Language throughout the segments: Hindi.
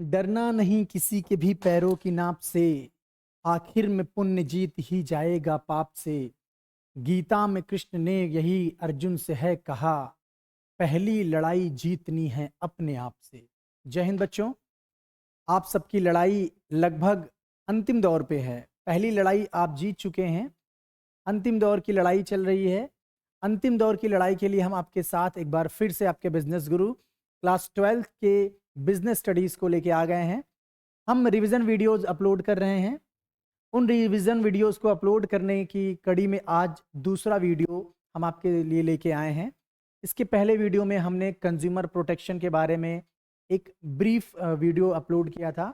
डरना नहीं किसी के भी पैरों की नाप से, आखिर में पुण्य जीत ही जाएगा पाप से। गीता में कृष्ण ने यही अर्जुन से है कहा, पहली लड़ाई जीतनी है अपने आप से। जय हिंद बच्चों, आप सबकी लड़ाई लगभग अंतिम दौर पे है। पहली लड़ाई आप जीत चुके हैं, अंतिम दौर की लड़ाई चल रही है। अंतिम दौर की लड़ाई के लिए हम आपके साथ एक बार फिर से आपके बिजनेस गुरु क्लास 12th के बिजनेस स्टडीज को लेके आ गए हैं। हम रिवीजन वीडियोस अपलोड कर रहे हैं। उन रिवीजन वीडियोस को अपलोड करने की कड़ी में आज दूसरा वीडियो हम आपके लिए लेके आए हैं। इसके पहले वीडियो में हमने कंज्यूमर प्रोटेक्शन के बारे में एक ब्रीफ वीडियो अपलोड किया था।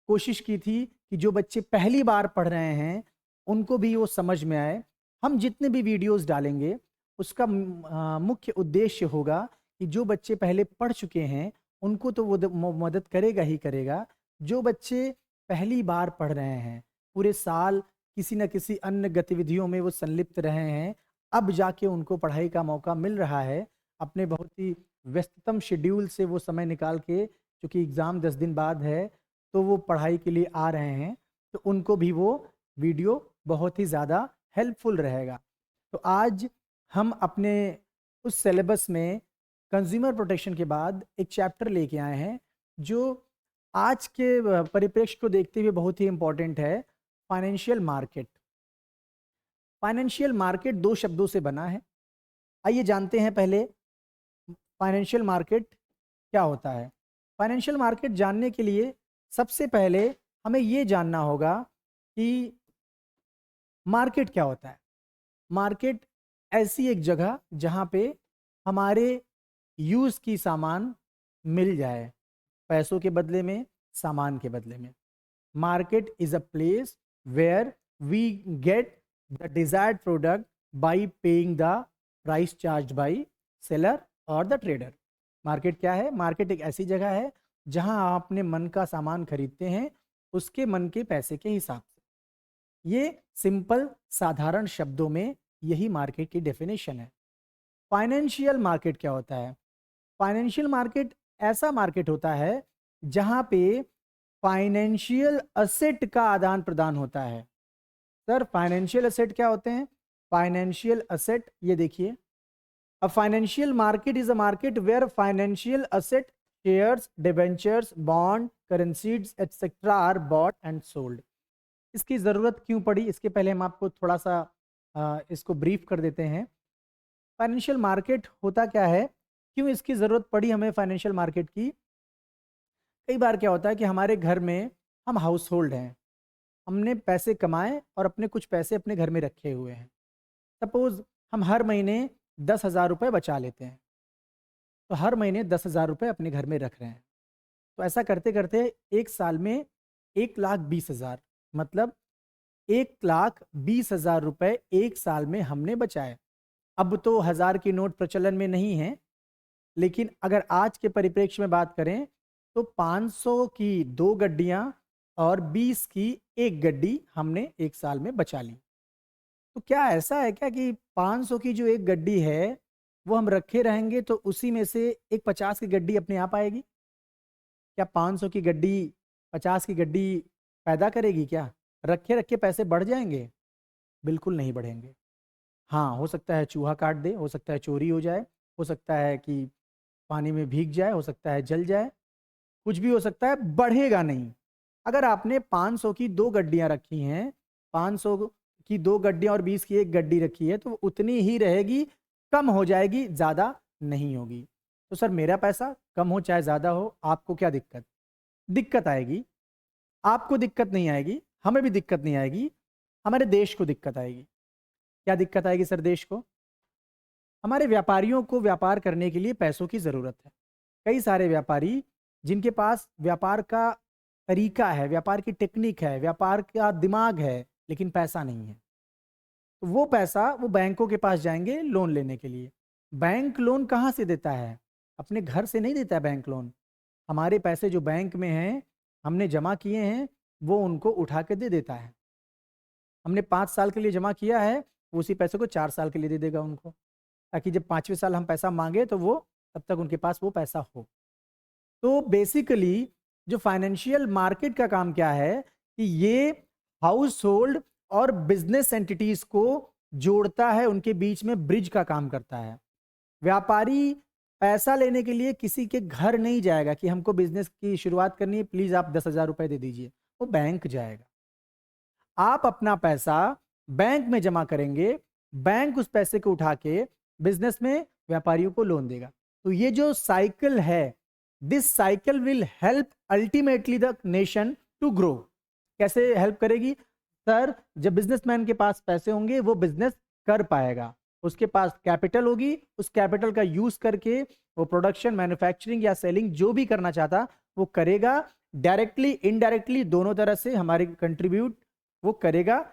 कोशिश की थी कि जो बच्चे पहली बार पढ़ रहे हैं उनको भी वो समझ में आए। हम जितने भी वीडियोस डालेंगे उसका मुख्य उद्देश्य होगा कि जो बच्चे पहले पढ़ चुके हैं उनको तो वो मदद करेगा ही करेगा। जो बच्चे पहली बार पढ़ रहे हैं, पूरे साल किसी न किसी अन्य गतिविधियों में वो संलिप्त रहे हैं, अब जाके उनको पढ़ाई का मौका मिल रहा है। अपने बहुत ही व्यस्ततम शेड्यूल से वो समय निकाल के, क्योंकि एग्ज़ाम 10 दिन बाद है, तो वो पढ़ाई के लिए आ रहे हैं, तो उनको भी वो वीडियो बहुत ही ज़्यादा हेल्पफुल रहेगा। तो आज हम अपने उस सिलेबस में कंज्यूमर प्रोटेक्शन के बाद एक चैप्टर लेके आए हैं जो आज के परिप्रेक्ष्य को देखते हुए बहुत ही इंपॉर्टेंट है, फाइनेंशियल मार्केट। फाइनेंशियल मार्केट दो शब्दों से बना है। आइए जानते हैं पहले फाइनेंशियल मार्केट क्या होता है। फाइनेंशियल मार्केट जानने के लिए सबसे पहले हमें ये जानना होगा कि मार्केट क्या होता है। मार्केट ऐसी एक जगह जहाँ पे हमारे यूज़ की सामान मिल जाए, पैसों के बदले में, सामान के बदले में। Market is a place where we get the desired product by paying the price charge by seller और द ट्रेडर। मार्केट क्या है? मार्केट एक ऐसी जगह है जहां आप अपने मन का सामान खरीदते हैं उसके मन के पैसे के हिसाब से। ये सिंपल साधारण शब्दों में यही मार्केट की डेफिनेशन है। फाइनेंशियल मार्केट क्या होता है? फाइनेंशियल मार्केट ऐसा मार्केट होता है जहां पे फाइनेंशियल असेट का आदान प्रदान होता है। सर फाइनेंशियल असेट क्या होते हैं? फाइनेंशियल असेट, ये देखिए, a financial market is a market where financial asset, shares, debentures, bond, currencies etcetera are bought and sold. इसकी ज़रूरत क्यों पड़ी, इसके पहले हम आपको थोड़ा सा इसको ब्रीफ कर देते हैं। फाइनेंशियल मार्केट होता क्या है, क्यों इसकी ज़रूरत पड़ी हमें फाइनेंशियल मार्केट की? कई बार क्या होता है कि हमारे घर में, हम हाउस होल्ड हैं, हमने पैसे कमाए और अपने कुछ पैसे अपने घर में रखे हुए हैं। सपोज हम हर महीने 10,000 रुपये बचा लेते हैं, तो हर महीने 10,000 रुपये अपने घर में रख रहे हैं। तो ऐसा करते करते एक साल में 1,20,000, मतलब 1,20,000 रुपये एक साल में हमने बचाए। अब तो 1000 की नोट प्रचलन में नहीं है, लेकिन अगर आज के परिप्रेक्ष्य में बात करें तो 500 की 2 गड्डियां और 20 की एक गड्डी हमने एक साल में बचा ली। तो क्या ऐसा है क्या कि 500 की जो एक गड्डी है वो हम रखे रहेंगे तो उसी में से एक 50 की गड्डी अपने आप आएगी? क्या 500 की गड्डी 50 की गड्डी पैदा करेगी क्या? रखे रखे पैसे बढ़ जाएंगे? बिल्कुल नहीं बढ़ेंगे। हाँ, हो सकता है चूहा काट दे, हो सकता है चोरी हो जाए, हो सकता है कि पानी में भीग जाए, हो सकता है जल जाए, कुछ भी हो सकता है, बढ़ेगा नहीं। अगर आपने 500 की 2 गड्डियाँ रखी हैं, 500 की 2 गड्डियाँ और 20 की 1 गड्डी रखी है, तो उतनी ही रहेगी, कम हो जाएगी, ज़्यादा नहीं होगी। तो सर मेरा पैसा कम हो चाहे ज़्यादा हो, आपको क्या दिक्कत? दिक्कत आएगी। आपको दिक्कत नहीं आएगी, हमें भी दिक्कत नहीं आएगी, हमारे देश को दिक्कत आएगी। क्या दिक्कत आएगी सर देश को? हमारे व्यापारियों को व्यापार करने के लिए पैसों की ज़रूरत है। कई सारे व्यापारी जिनके पास व्यापार का तरीका है, व्यापार की टेक्निक है, व्यापार का दिमाग है, लेकिन पैसा नहीं है, तो वो पैसा वो बैंकों के पास जाएंगे लोन लेने के लिए। बैंक लोन कहाँ से देता है? अपने घर से नहीं देता है बैंक लोन। हमारे पैसे जो बैंक में हैं, हमने जमा किए हैं, वो उनको उठा के दे देता है। हमने 5 साल के लिए जमा किया है, वो उसी पैसे को 4 साल के लिए दे देगा उनको, ताकि जब 5वें साल हम पैसा मांगे तो वो तब तक उनके पास वो पैसा हो। तो बेसिकली जो फाइनेंशियल मार्केट का काम क्या है कि ये हाउस होल्ड और बिजनेस एंटिटीज को जोड़ता है, उनके बीच में ब्रिज का काम करता है। व्यापारी पैसा लेने के लिए किसी के घर नहीं जाएगा कि हमको बिजनेस की शुरुआत करनी है, प्लीज आप 10,000 रुपए दे दीजिए। वो बैंक जाएगा, आप अपना पैसा बैंक में जमा करेंगे, बैंक उस पैसे को उठा के बिजनेस में व्यापारियों को लोन देगा। तो ये जो साइकिल है, this cycle will help ultimately the nation to grow. कैसे हेल्प करेगी सर? जब बिजनेसमैन के पास पैसे होंगे वो बिजनेस कर पाएगा, उसके पास कैपिटल होगी, उस कैपिटल का यूज करके वो प्रोडक्शन, मैन्युफैक्चरिंग या सेलिंग जो भी करना चाहता वो करेगा। डायरेक्टली इनडायरेक्टली दोनों तरह से हमारे कंट्रीब्यूट वो करेगा,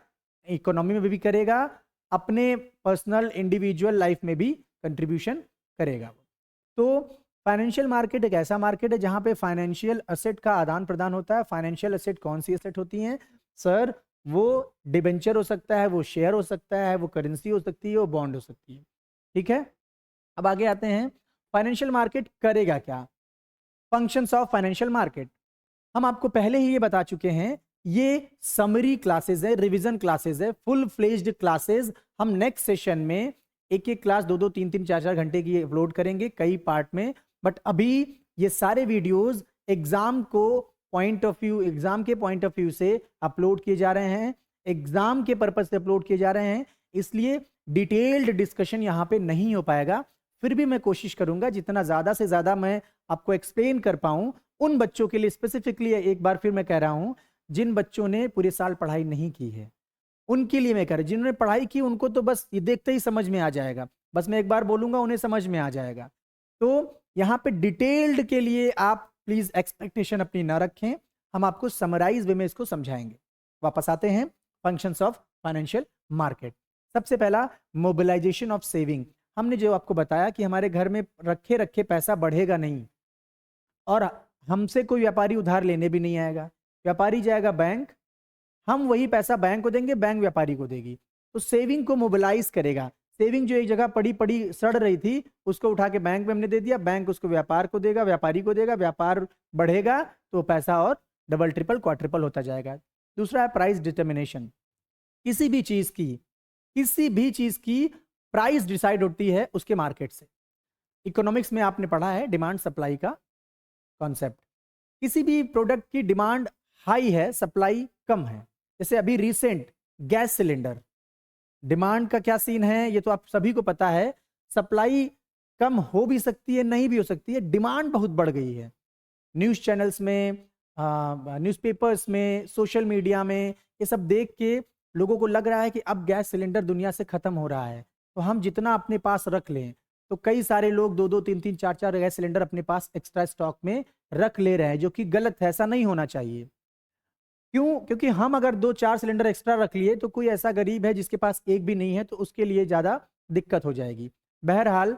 इकोनॉमी में भी करेगा, अपने पर्सनल इंडिविजुअल लाइफ में भी कंट्रीब्यूशन करेगा। तो फाइनेंशियल मार्केट एक ऐसा मार्केट है जहां पे फाइनेंशियल एसेट का आदान प्रदान होता है। फाइनेंशियल एसेट कौन सी एसेट होती हैं सर? वो डिबेंचर हो सकता है, वो शेयर हो सकता है, वो करेंसी हो सकती है, वो बॉन्ड हो सकती है। ठीक है, अब आगे आते हैं फाइनेंशियल मार्केट करेगा क्या। फंक्शंस ऑफ फाइनेंशियल मार्केट हम आपको पहले ही ये बता चुके हैं, ये समरी क्लासेस है, रिवीजन क्लासेस है, फुल फ्लेज्ड क्लासेस। हम नेक्स्ट सेशन में एक एक क्लास 2-2, 3-3, 4-4 घंटे की अपलोड करेंगे कई पार्ट में। बट अभी ये सारे वीडियोस एग्जाम को पॉइंट ऑफ व्यू, एग्जाम के पॉइंट ऑफ व्यू से अपलोड किए जा रहे हैं, एग्जाम के पर्पज से अपलोड किए जा रहे हैं, इसलिए डिटेल्ड डिस्कशन यहाँ पे नहीं हो पाएगा। फिर भी मैं कोशिश करूंगा जितना ज्यादा से ज्यादा मैं आपको एक्सप्लेन कर पाऊं उन बच्चों के लिए स्पेसिफिकली। एक बार फिर मैं कह रहा हूं, जिन बच्चों ने पूरे साल पढ़ाई नहीं की है उनके लिए मैं कह रहा हूं। जिन्होंने पढ़ाई की उनको तो बस ये देखते ही समझ में आ जाएगा, बस मैं एक बार बोलूंगा उन्हें समझ में आ जाएगा। तो यहाँ पे डिटेल्ड के लिए आप प्लीज एक्सपेक्टेशन अपनी ना रखें, हम आपको समराइज वे में इसको समझाएंगे। वापस आते हैं फंक्शंस ऑफ फाइनेंशियल मार्केट। सबसे पहला मोबिलाइजेशन ऑफ सेविंग। हमने जो आपको बताया कि हमारे घर में रखे रखे पैसा बढ़ेगा नहीं, और हमसे कोई व्यापारी उधार लेने भी नहीं आएगा। व्यापारी जाएगा बैंक, हम वही पैसा बैंक को देंगे, बैंक व्यापारी को देगी। तो सेविंग को मोबिलाइज करेगा। सेविंग जो एक जगह पड़ी पड़ी सड़ रही थी उसको उठा के बैंक में हमने दे दिया, बैंक उसको व्यापार को देगा, व्यापारी को देगा, व्यापार बढ़ेगा तो पैसा और डबल ट्रिपल क्वाड्रिपल होता जाएगा। दूसरा है प्राइस डिटर्मिनेशन। किसी भी चीज की प्राइस डिसाइड होती है उसके मार्केट से। इकोनॉमिक्स में आपने पढ़ा है डिमांड सप्लाई का कॉन्सेप्ट। किसी भी प्रोडक्ट की डिमांड हाई है, सप्लाई कम है। जैसे अभी रिसेंट गैस सिलेंडर, डिमांड का क्या सीन है ये तो आप सभी को पता है। सप्लाई कम हो भी सकती है, नहीं भी हो सकती है, डिमांड बहुत बढ़ गई है। न्यूज़ चैनल्स में, न्यूज़पेपर्स में, सोशल मीडिया में ये सब देख के लोगों को लग रहा है कि अब गैस सिलेंडर दुनिया से खत्म हो रहा है, तो हम जितना अपने पास रख लें। तो कई सारे लोग 2-2, 3-3, 4-4 गैस सिलेंडर अपने पास एक्स्ट्रा स्टॉक में रख ले रहे हैं, जो कि गलत है, ऐसा नहीं होना चाहिए। क्यों? क्योंकि हम अगर 2-4 सिलेंडर एक्स्ट्रा रख लिए तो कोई ऐसा गरीब है जिसके पास एक भी नहीं है, तो उसके लिए ज़्यादा दिक्कत हो जाएगी। बहरहाल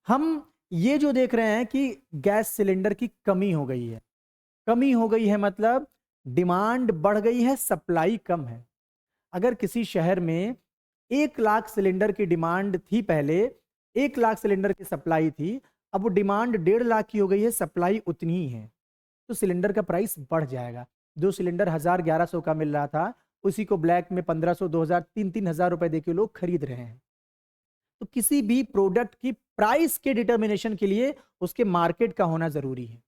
हम ये जो देख रहे हैं कि गैस सिलेंडर की कमी हो गई है। कमी हो गई है मतलब डिमांड बढ़ गई है, सप्लाई कम है। अगर किसी शहर में 1 लाख सिलेंडर की डिमांड थी, पहले 1 लाख सिलेंडर की सप्लाई थी, अब वो डिमांड 1.5 लाख की हो गई है, सप्लाई उतनी ही है, तो सिलेंडर का प्राइस बढ़ जाएगा। जो सिलेंडर 1000-1100 का मिल रहा था उसी को ब्लैक में 1500, 2000, 3-3 हजार रुपए देके लोग खरीद रहे हैं। तो किसी भी प्रोडक्ट की प्राइस के डिटर्मिनेशन के लिए उसके मार्केट का होना जरूरी है।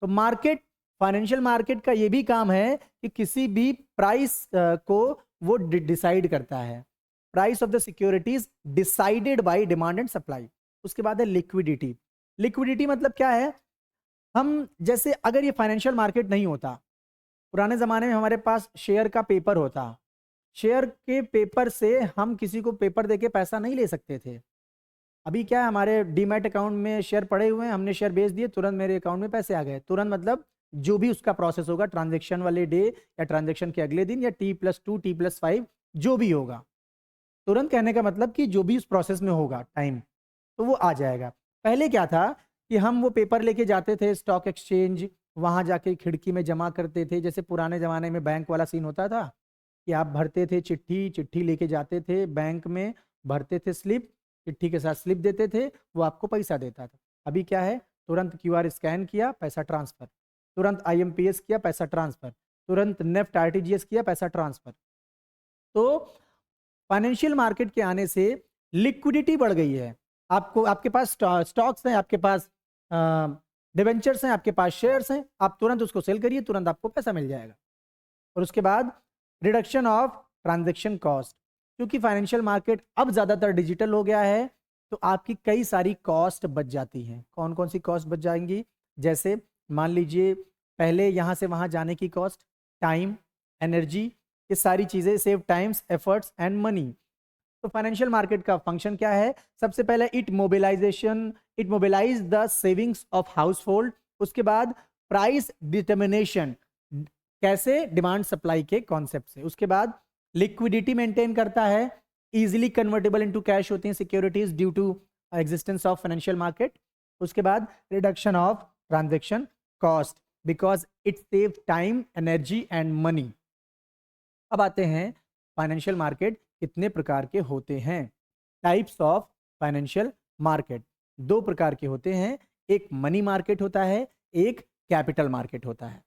तो मार्केट, फाइनेंशियल मार्केट का ये भी काम है कि किसी भी प्राइस को वो डिसाइड करता है। Price of the securities decided by demand and supply. उसके बाद है लिक्विडिटी। लिक्विडिटी मतलब क्या है? हम जैसे अगर ये फाइनेंशियल मार्केट नहीं होता, पुराने ज़माने में हमारे पास शेयर का पेपर होता, शेयर के पेपर से हम किसी को पेपर देके पैसा नहीं ले सकते थे। अभी क्या है, हमारे डीमैट अकाउंट में शेयर पड़े हुए हैं, हमने शेयर बेच दिए, तुरंत मेरे अकाउंट में पैसे आ गए। तुरंत मतलब जो भी उसका प्रोसेस होगा ट्रांजेक्शन वाले डे या ट्रांजेक्शन के अगले दिन या T+2 T+5 जो भी होगा, तुरंत कहने का मतलब कि जो भी उस प्रोसेस में होगा टाइम, तो वो आ जाएगा। पहले क्या था कि हम वो पेपर लेके जाते थे स्टॉक एक्सचेंज, वहाँ जाके खिड़की में जमा करते थे। जैसे पुराने ज़माने में बैंक वाला सीन होता था कि आप भरते थे चिट्ठी लेके जाते थे बैंक में, भरते थे स्लिप, चिट्ठी के साथ स्लिप देते थे, वो आपको पैसा देता था। अभी क्या है, तुरंत QR स्कैन किया, पैसा ट्रांसफर। तुरंत IMPS किया, पैसा ट्रांसफर, तुरंत नेफ्ट RTGS किया, पैसा ट्रांसफर। तो फाइनेंशियल मार्केट के आने से लिक्विडिटी बढ़ गई है। आपको, आपके पास स्टॉक्स हैं, आपके पास डिवेंचर्स हैं, आपके पास शेयर्स हैं, आप तुरंत उसको सेल करिए, तुरंत आपको पैसा मिल जाएगा। और उसके बाद रिडक्शन ऑफ ट्रांजैक्शन कॉस्ट, क्योंकि फाइनेंशियल मार्केट अब ज़्यादातर डिजिटल हो गया है, तो आपकी कई सारी कॉस्ट बच जाती हैं। कौन कौन सी कॉस्ट बच जाएंगी? जैसे मान लीजिए पहले यहाँ से वहाँ जाने की कॉस्ट, टाइम, एनर्जी, ये सारी चीज़ें, save times, efforts and money. तो फाइनेंशियल मार्केट का फंक्शन क्या है? सबसे पहले it mobilise the savings of household. उसके बाद प्राइस डिटर्मिनेशन, कैसे? डिमांड सप्लाई के कॉन्सेप्ट से। उसके बाद लिक्विडिटी मेंटेन करता है, इजीली कन्वर्टेबल इनटू कैश होती हैं securities due to existence of financial market. उसके बाद reduction of transaction cost because it save time, energy and money. अब आते हैं फाइनेंशियल मार्केट कितने प्रकार के होते हैं। टाइप्स ऑफ फाइनेंशियल मार्केट दो प्रकार के होते हैं, एक मनी मार्केट होता है, एक कैपिटल मार्केट होता है।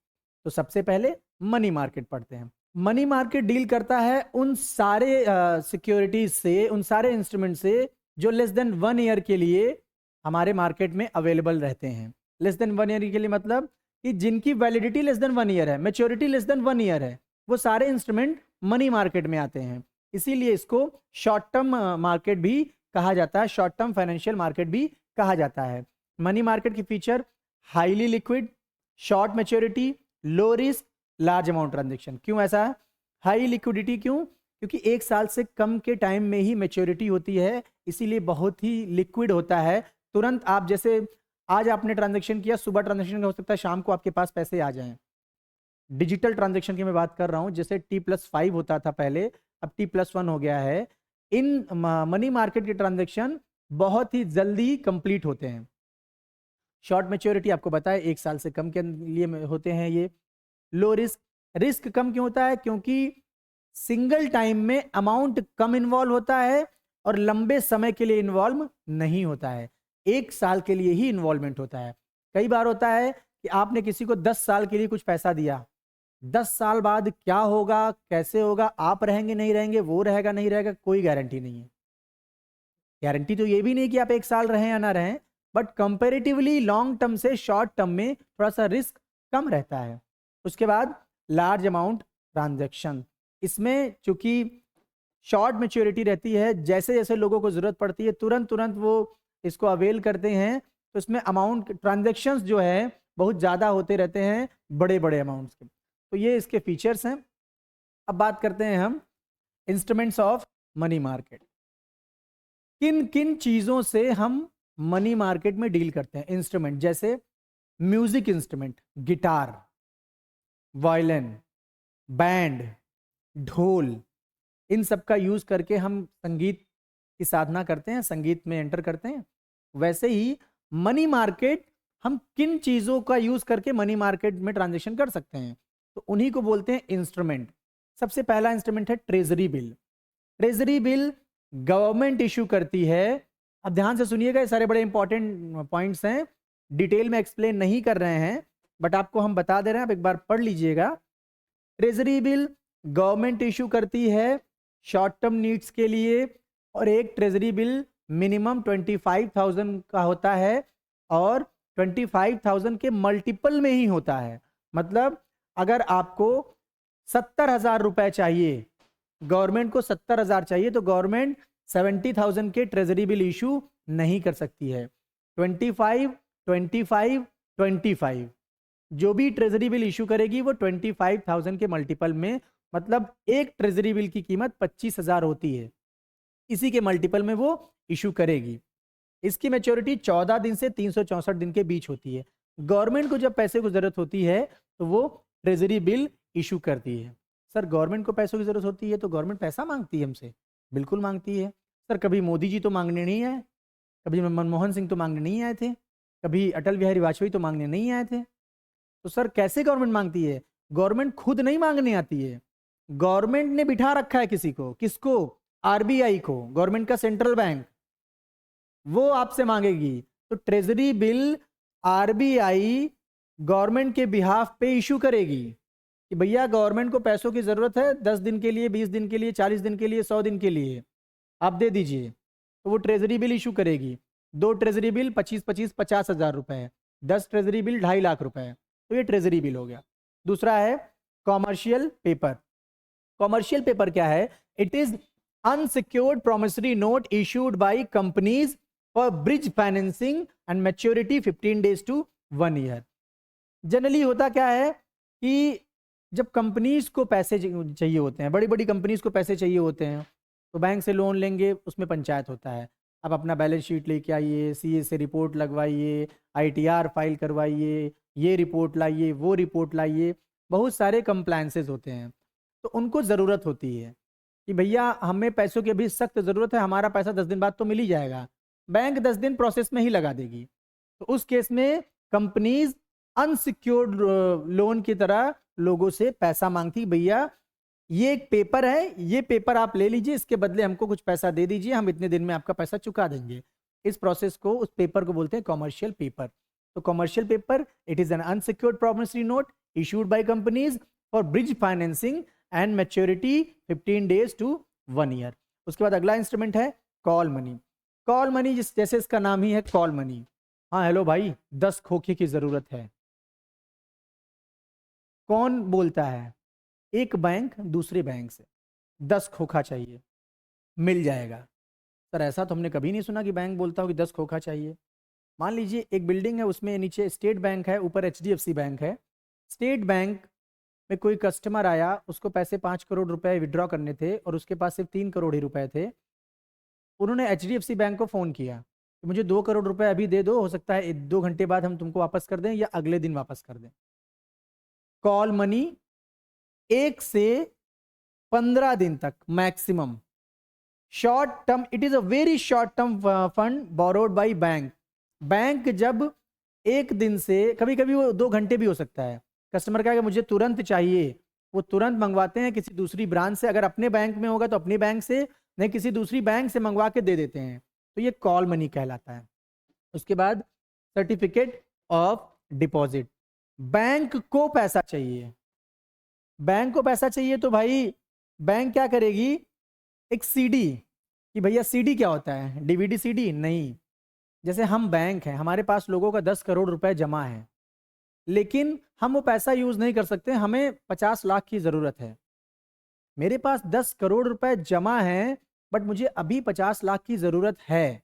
तो सबसे पहले मनी मार्केट पढ़ते हैं। मनी मार्केट डील करता है उन सारे सिक्योरिटीज से, उन सारे इंस्ट्रूमेंट से जो लेस देन 1 ईयर के लिए हमारे मार्केट में अवेलेबल रहते हैं। लेस देन 1 ईयर के लिए मतलब कि जिनकी वैलिडिटी लेस देन 1 ईयर है, मैच्योरिटी लेस देन 1 ईयर है, वो सारे इंस्ट्रूमेंट मनी मार्केट में आते हैं। इसीलिए इसको शॉर्ट टर्म मार्केट भी कहा जाता है, शॉर्ट टर्म फाइनेंशियल मार्केट भी कहा जाता है। मनी मार्केट की feature highly liquid, short maturity, low risk, large amount transaction. क्यों ऐसा है? हाई लिक्विडिटी क्यों? क्योंकि 1 साल से कम के टाइम में ही मैच्योरिटी होती है, इसीलिए बहुत ही लिक्विड होता है। तुरंत आप, जैसे आज आपने ट्रांजेक्शन किया, सुबह ट्रांजेक्शन हो सकता है शाम को आपके पास पैसे आ जाएं। डिजिटल ट्रांजेक्शन की मैं बात कर रहा हूं, जैसे T+5 होता था पहले, अब T+1 हो गया है। इन मनी मार्केट के ट्रांजेक्शन बहुत ही जल्दी कंप्लीट होते हैं। शॉर्ट मैच्योरिटी आपको बताया 1 साल से कम के लिए होते हैं ये। लो रिस्क, रिस्क कम क्यों होता है? क्योंकि सिंगल टाइम में अमाउंट कम इन्वॉल्व होता है और लंबे समय के लिए इन्वॉल्व नहीं होता है, 1 साल के लिए ही इन्वॉल्वमेंट होता है। कई बार होता है कि आपने किसी को 10 साल के लिए कुछ पैसा दिया, 10 साल बाद क्या होगा, कैसे होगा, आप रहेंगे नहीं रहेंगे, वो रहेगा नहीं रहेगा, कोई गारंटी नहीं है। गारंटी तो ये भी नहीं कि आप 1 साल रहें या ना रहें, बट कंपेरेटिवली लॉन्ग टर्म से शॉर्ट टर्म में थोड़ा सा रिस्क कम रहता है। उसके बाद लार्ज अमाउंट ट्रांजैक्शन, इसमें चूंकि शॉर्ट मैच्योरिटी रहती है, जैसे जैसे लोगों को ज़रूरत पड़ती है तुरंत तुरंत वो इसको अवेल करते हैं, तो इसमें अमाउंट ट्रांजैक्शंस जो है बहुत ज़्यादा होते रहते हैं, बड़े बड़े अमाउंट्स के। तो ये इसके फीचर्स हैं। अब बात करते हैं हम इंस्ट्रूमेंट्स ऑफ मनी मार्केट। किन किन चीज़ों से हम मनी मार्केट में डील करते हैं? इंस्ट्रूमेंट जैसे music instrument, guitar, violin, band, ढोल, इन सब का यूज करके हम संगीत की साधना करते हैं, संगीत में एंटर करते हैं। वैसे ही मनी मार्केट, हम किन चीजों का यूज करके मनी मार्केट में ट्रांजैक्शन कर सकते हैं, तो उन्हीं को बोलते हैं इंस्ट्रूमेंट। सबसे पहला इंस्ट्रूमेंट है treasury bill. Treasury bill government issue करती है। अब ध्यान से सुनिएगा, ये सारे बड़े इंपॉर्टेंट पॉइंट्स हैं, डिटेल में एक्सप्लेन नहीं कर रहे हैं, बट आपको हम बता दे रहे हैं, आप एक बार पढ़ लीजिएगा। ट्रेजरी बिल गवर्नमेंट इशू करती है शॉर्ट टर्म नीड्स के लिए, और एक ट्रेजरी बिल मिनिमम 25,000 का होता है और 25,000 के मल्टीपल में ही होता है। मतलब अगर आपको 70,000 रुपए चाहिए, गवर्नमेंट को 70,000 चाहिए, तो गवर्नमेंट 70,000 के ट्रेजरी बिल इशू नहीं कर सकती है। 25, 25, 25 जो भी ट्रेजरी बिल इशू करेगी वो 25,000 के मल्टीपल में, मतलब एक ट्रेजरी बिल की कीमत 25,000 होती है, इसी के मल्टीपल में वो इशू करेगी। इसकी मैच्योरिटी 14 दिन से 364 दिन के बीच होती है। गवर्नमेंट को जब पैसे की जरूरत होती है तो वो ट्रेजरी बिल इशू करती है। सर गवर्नमेंट को पैसों की जरूरत होती है तो गवर्नमेंट पैसा मांगती है हमसे? बिल्कुल मांगती है। सर कभी मोदी जी तो मांगने नहीं आए, कभी मनमोहन सिंह तो मांगने नहीं आए थे, कभी अटल बिहारी वाजपेयी तो मांगने नहीं आए थे। तो सर कैसे गवर्नमेंट मांगती है? गवर्नमेंट खुद नहीं मांगने आती है, गवर्नमेंट ने बिठा रखा है किसी को। किसको? आरबीआई को, गवर्नमेंट का सेंट्रल बैंक, वो आपसे मांगेगी। तो ट्रेजरी बिल आरबीआई गवर्नमेंट के बिहाफ पे इशू करेगी कि भैया गवर्नमेंट को पैसों की ज़रूरत है 10 दिन के लिए, 20 दिन के लिए, 40 दिन के लिए, 100 दिन के लिए, आप दे दीजिए। तो वो ट्रेजरी बिल इशू करेगी। 2 ट्रेजरी बिल 25-25 50,000 रुपए, 10 ट्रेजरी बिल 2.5 लाख रुपए, तो ये ट्रेजरी बिल हो गया। दूसरा है कॉमर्शियल पेपर। कॉमर्शियल पेपर क्या है? It is unsecured promissory note issued by companies for bridge financing and maturity 15 days to 1 year. Generally होता क्या है कि जब कंपनीज को पैसे चाहिए होते हैं, बड़ी बड़ी कंपनीज को पैसे चाहिए होते हैं, तो बैंक से लोन लेंगे, उसमें पंचायत होता है। आप अपना बैलेंस शीट लेके आइए, सीए से रिपोर्ट लगवाइए, आईटीआर फाइल करवाइए, ये रिपोर्ट लाइए, वो रिपोर्ट लाइए, बहुत सारे कंप्लायंसेस होते हैं। तो उनको ज़रूरत होती है कि भैया हमें पैसों की अभी सख्त ज़रूरत है, हमारा पैसा 10 दिन बाद तो मिल ही जाएगा। बैंक 10 दिन प्रोसेस में ही लगा देगी। तो उस केस में कंपनीज अनसिक्योर्ड लोन की तरह लोगों से पैसा मांगती, भैया ये एक पेपर है, ये पेपर आप ले लीजिए, इसके बदले हमको कुछ पैसा दे दीजिए, हम इतने दिन में आपका पैसा चुका देंगे। इस प्रोसेस को, उस पेपर को बोलते हैं कॉमर्शियल पेपर। तो commercial paper it is an unsecured promissory note issued by companies for bridge financing and maturity 15 days to 1 year. उसके बाद अगला इंस्ट्रूमेंट है कॉल मनी। कॉल मनी जैसे इसका नाम ही है कॉल मनी। हाँ हेलो भाई, 10 खोखे की जरूरत है। कौन बोलता है? एक बैंक दूसरे बैंक से 10 खोखा चाहिए, मिल जाएगा। सर ऐसा तो हमने कभी नहीं सुना कि बैंक बोलता हो कि 10 खोखा चाहिए। मान लीजिए एक बिल्डिंग है, उसमें नीचे स्टेट बैंक है, ऊपर एचडीएफसी बैंक है। स्टेट बैंक में कोई कस्टमर आया, उसको पैसे 5 करोड़ रुपए विड्रॉ करने थे और उसके पास सिर्फ 3 करोड़ ही रुपए थे। उन्होंने एचडीएफसी बैंक को फ़ोन किया कि मुझे 2 करोड़ रुपए अभी दे दो, हो सकता है 2 घंटे बाद हम तुमको वापस कर दें या अगले दिन वापस कर दें। कॉल मनी 1 से 15 दिन तक maximum. Short term, it is a very short term fund borrowed by bank. Bank जब एक दिन से, कभी कभी वो 2 घंटे भी हो सकता है, कस्टमर कहेगा मुझे तुरंत चाहिए, वो तुरंत मंगवाते हैं किसी दूसरी ब्रांच से। अगर अपने बैंक में होगा तो अपने बैंक से, नहीं किसी दूसरी बैंक से मंगवा के दे देते हैं। तो ये कॉल मनी कहलाता है। उसके बाद सर्टिफिकेट ऑफ डिपॉजिट। बैंक को पैसा चाहिए, बैंक को पैसा चाहिए तो भाई बैंक क्या करेगी? एक सीडी, कि भैया सीडी क्या होता है? डीवीडी सीडी नहीं। जैसे हम बैंक हैं, हमारे पास लोगों का 10 करोड़ रुपए जमा है, लेकिन हम वो पैसा यूज नहीं कर सकते, हमें 50 लाख की जरूरत है। मेरे पास 10 करोड़ रुपए जमा है, बट मुझे अभी 50 लाख की जरूरत है,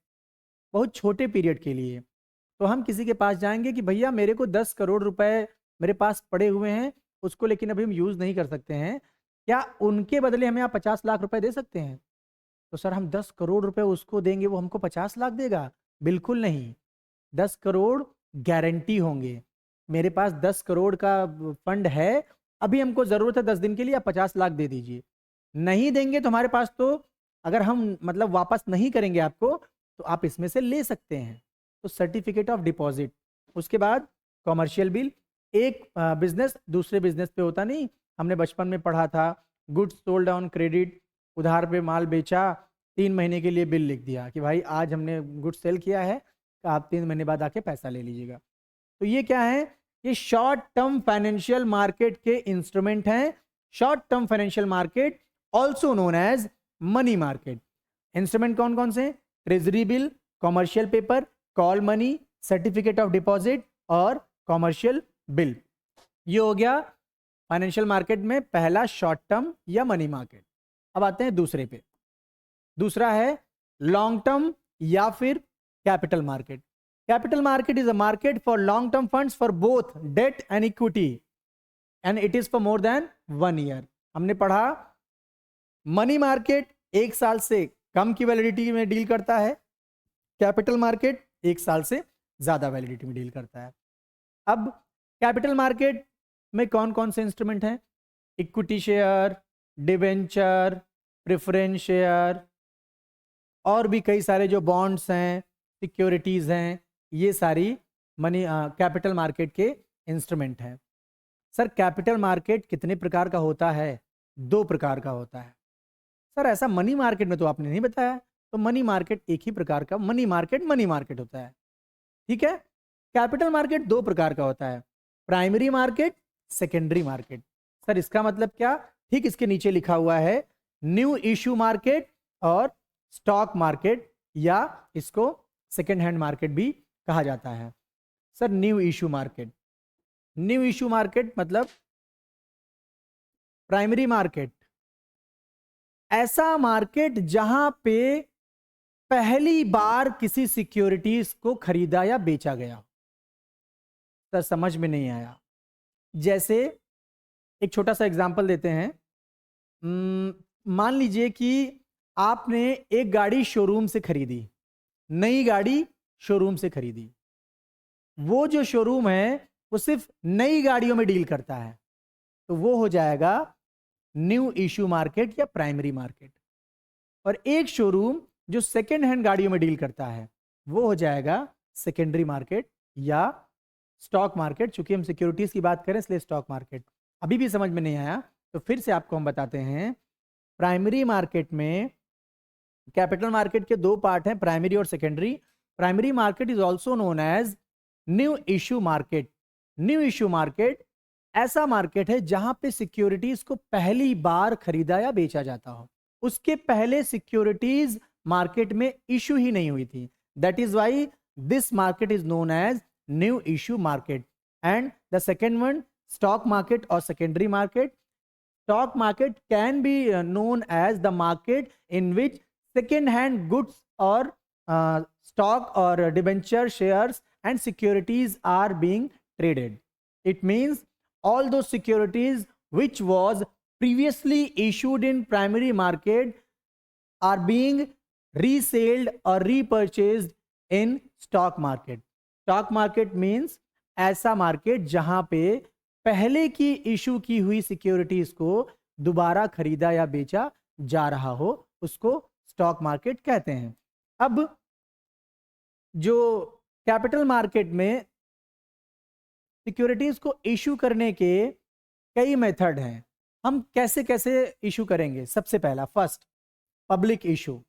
बहुत छोटे पीरियड के लिए। तो हम किसी के पास जाएंगे कि भैया मेरे को 10 करोड़ रुपए मेरे पास पड़े हुए हैं, उसको लेकिन अभी हम यूज नहीं कर सकते हैं, क्या उनके बदले हमें आप 50 लाख रुपए दे सकते हैं? तो सर हम 10 करोड़ रुपए उसको देंगे, वो हमको 50 लाख देगा? बिल्कुल नहीं। 10 करोड़ गारंटी होंगे। मेरे पास 10 करोड़ का फंड है, अभी हमको जरूरत है 10 दिन के लिए, आप 50 लाख दे दीजिए। नहीं देंगे तो हमारे पास तो, अगर हम मतलब वापस नहीं करेंगे आपको, तो आप इसमें से ले सकते हैं। तो सर्टिफिकेट ऑफ डिपॉजिट। उसके बाद कॉमर्शियल बिल। एक बिजनेस दूसरे बिजनेस पे होता नहीं, हमने बचपन में पढ़ा था, गुड्स सोल्ड ऑन क्रेडिट, उधार पे माल बेचा, 3 महीने के लिए बिल लिख दिया कि भाई आज हमने गुड्स सेल किया है, तो आप 3 महीने बाद आके पैसा ले लीजिएगा। तो ये क्या है? ये शॉर्ट टर्म फाइनेंशियल मार्केट के इंस्ट्रूमेंट हैं। Short term financial market also known as money market. Instrument कौन कौन से? Treasury bill, commercial paper, call money, certificate of deposit और कॉमर्शियल बिल। ये हो गया फाइनेंशियल मार्केट में पहला शॉर्ट टर्म या मनी मार्केट। अब आते हैं दूसरे पे। दूसरा है लॉन्ग टर्म या फिर capital market. Capital market is a market for long term funds for both debt and equity and it is for more than 1 year. हमने पढ़ा मनी मार्केट 1 साल से कम की वैलिडिटी में डील करता है, कैपिटल मार्केट 1 साल से ज्यादा वैलिडिटी में डील करता है। अब कैपिटल मार्केट में कौन कौन से इंस्ट्रूमेंट हैं? Equity share, debenture, preference share और भी कई सारे जो बॉन्ड्स हैं, सिक्योरिटीज़ हैं, ये सारी मनी कैपिटल मार्केट के इंस्ट्रूमेंट हैं। सर कैपिटल मार्केट कितने प्रकार का होता है? 2 प्रकार का होता है। सर ऐसा मनी मार्केट में तो आपने नहीं बताया। तो मनी मार्केट एक ही प्रकार का मनी मार्केट होता है, ठीक है। कैपिटल मार्केट 2 प्रकार का होता है। Primary market, secondary market. Sir इसका मतलब क्या? ठीक इसके नीचे लिखा हुआ है न्यू इश्यू मार्केट और स्टॉक मार्केट, या इसको सेकेंड हैंड मार्केट भी कहा जाता है। Sir new issue market, new issue market मतलब प्राइमरी मार्केट ऐसा मार्केट जहां पे पहली बार किसी सिक्योरिटीज को खरीदा या बेचा गया। सर समझ में नहीं आया। जैसे एक छोटा सा एग्जांपल देते हैं। मान लीजिए कि आपने एक गाड़ी शोरूम से खरीदी, नई गाड़ी शोरूम से खरीदी। वो जो शोरूम है वो सिर्फ नई गाड़ियों में डील करता है, तो वो हो जाएगा न्यू इश्यू मार्केट या प्राइमरी मार्केट। और एक शोरूम जो सेकेंड हैंड गाड़ियों में डील करता है वो हो जाएगा सेकेंडरी मार्केट या स्टॉक मार्केट। चूंकि हम सिक्योरिटीज की बात करें इसलिए स्टॉक मार्केट। अभी भी समझ में नहीं आया तो फिर से आपको हम बताते हैं। प्राइमरी मार्केट में कैपिटल मार्केट के दो पार्ट हैं, प्राइमरी और secondary. Primary market is also known as new issue market. New issue market ऐसा मार्केट है जहां पे सिक्योरिटीज को पहली बार खरीदा या बेचा जाता हो। उसके पहले सिक्योरिटीज मार्केट में इशू ही नहीं हुई थी। That is why this market is known as new issue market. And the second one, stock market और secondary market. Stock market can be known as the market in which second-hand goods or stock or debenture shares and securities are being traded. It means all those securities which was previously issued in primary market are being resold or repurchased in stock market. Stock market means ऐसा मार्केट जहां पे पहले की इशू की हुई सिक्योरिटीज को दोबारा खरीदा या बेचा जा रहा हो, उसको स्टॉक मार्केट कहते हैं। अब जो कैपिटल मार्केट में सिक्योरिटीज को इशू करने के कई मेथड हैं। हम कैसे कैसे इशू करेंगे? सबसे पहला, फर्स्ट, पब्लिक इशू।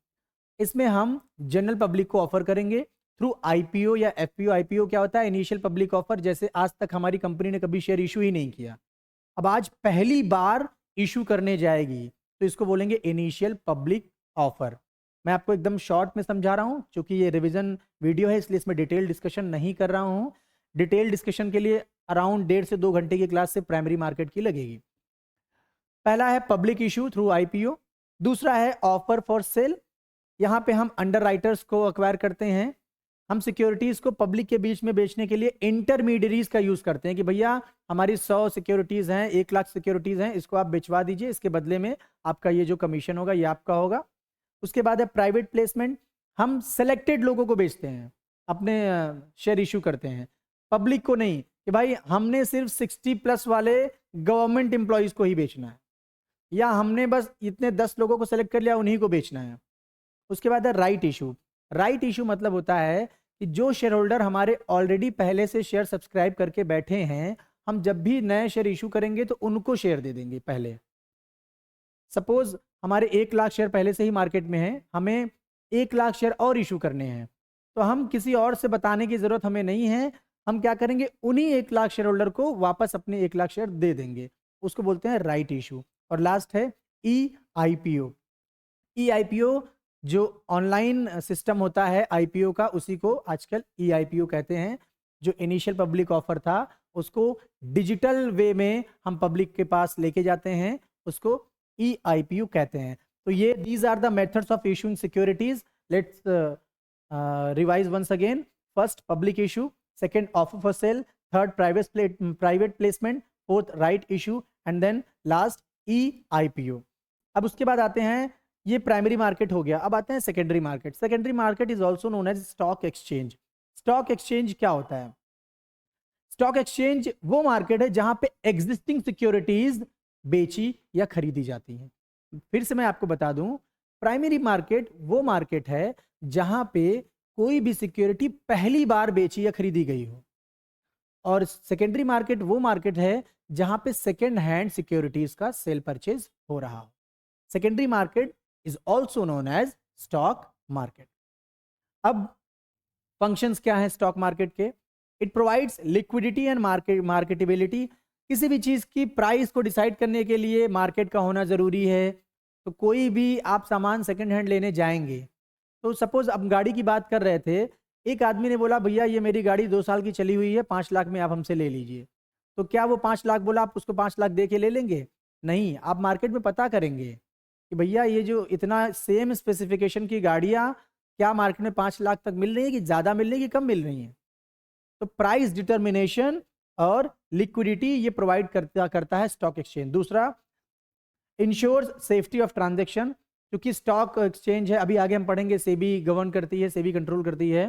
इसमें हम जनरल पब्लिक को ऑफर करेंगे थ्रू आईपीओ या एफपीओ। आईपीओ क्या होता है? Initial public offer. जैसे आज तक हमारी कंपनी ने कभी शेयर इशू ही नहीं किया, अब आज पहली बार इशू करने जाएगी तो इसको बोलेंगे इनिशियल पब्लिक ऑफर। मैं आपको एकदम शॉर्ट में समझा रहा हूं, क्योंकि ये रिवीजन वीडियो है इसलिए इसमें डिटेल डिस्कशन नहीं कर रहा हूं। डिटेल डिस्कशन के लिए अराउंड 1.5 से 2 घंटे की क्लास से प्राइमरी मार्केट की लगेगी। पहला है पब्लिक इशू थ्रू आईपीओ। दूसरा है ऑफर फॉर सेल। यहां पे हम अंडर राइटर्स को अक्वायर करते हैं। हम सिक्योरिटीज को पब्लिक के बीच में बेचने के लिए इंटरमीडियरीज का यूज करते हैं कि भैया हमारी 100 सिक्योरिटीज हैं, 1 लाख सिक्योरिटीज हैं, इसको आप बेचवा दीजिए, इसके बदले में आपका ये जो कमीशन होगा ये आपका होगा। उसके बाद है प्राइवेट प्लेसमेंट। हम सेलेक्टेड लोगों को बेचते हैं, अपने शेयर इशू करते हैं, पब्लिक को नहीं कि भाई हमने सिर्फ 60+ वाले गवर्नमेंट एम्प्लॉयज को ही बेचना है, या हमने बस इतने 10 लोगों को सेलेक्ट कर लिया उन्हीं को बेचना है। उसके बाद है राइट इशू। राइट इशू मतलब होता है कि जो शेयर होल्डर हमारे ऑलरेडी पहले से शेयर सब्सक्राइब करके बैठे हैं, हम जब भी नए शेयर इशू करेंगे तो उनको शेयर दे देंगे पहले। सपोज हमारे 1 लाख शेयर पहले से ही मार्केट में है, हमें 1 लाख शेयर और इशू करने हैं, तो हम किसी और से बताने की जरूरत हमें नहीं है। हम क्या करेंगे, उन्हीं 1 लाख शेयर होल्डर को वापस अपने 1 लाख शेयर दे देंगे। उसको बोलते हैं राइट इशू। और लास्ट है ई आईपीओ। ई आईपीओ जो ऑनलाइन सिस्टम होता है आईपीओ का, उसी को आजकल ई आईपीओ कहते हैं। जो इनिशियल पब्लिक ऑफर था उसको डिजिटल वे में हम पब्लिक के पास लेके जाते हैं, उसको ई आईपीओ कहते हैं। तो ये these are the methods of issuing securities. Let's revise once again. First public issue, second offer for sale, third private placement, fourth right issue, and then last e IPO. अब उसके बाद आते हैं, ये प्राइमरी मार्केट हो गया, अब आते हैं secondary market. Secondary market is also known as stock exchange. Stock exchange क्या होता है? स्टॉक एक्सचेंज वो मार्केट है जहां पे एग्जिस्टिंग सिक्योरिटीज बेची या खरीदी जाती हैं। फिर से मैं आपको बता दूं, प्राइमरी मार्केट वो मार्केट है जहां पे कोई भी सिक्योरिटी पहली बार बेची या खरीदी गई हो, और सेकेंडरी मार्केट वो मार्केट है जहां पे सेकेंड हैंड सिक्योरिटीज का सेल परचेज हो रहा हो। Secondary market is also known as stock market. अब फंक्शंस क्या हैं स्टॉक मार्केट के? It provides liquidity and marketability. किसी भी चीज़ की प्राइस को डिसाइड करने के लिए मार्केट का होना ज़रूरी है। तो कोई भी आप सामान सेकंड हैंड लेने जाएंगे, तो सपोज अब गाड़ी की बात कर रहे थे, एक आदमी ने बोला भैया ये मेरी गाड़ी 2 साल की चली हुई है, 5 लाख में आप हमसे ले लीजिए। तो क्या वो 5 लाख बोला आप उसको 5 लाख दे के ले लेंगे? नहीं, आप मार्केट में पता करेंगे कि भैया ये जो इतना सेम स्पेसिफिकेशन की गाड़ियाँ क्या मार्केट में 5 लाख तक मिल रही है, कि ज़्यादा मिल रही है, कि कम मिल रही हैं। तो प्राइस डिटर्मिनेशन और लिक्विडिटी ये प्रोवाइड करता है स्टॉक एक्सचेंज। दूसरा, इंश्योर्स सेफ्टी ऑफ ट्रांजेक्शन। क्योंकि स्टॉक एक्सचेंज है, अभी आगे हम पढ़ेंगे, सेबी गवर्न करती है, सेबी कंट्रोल करती है,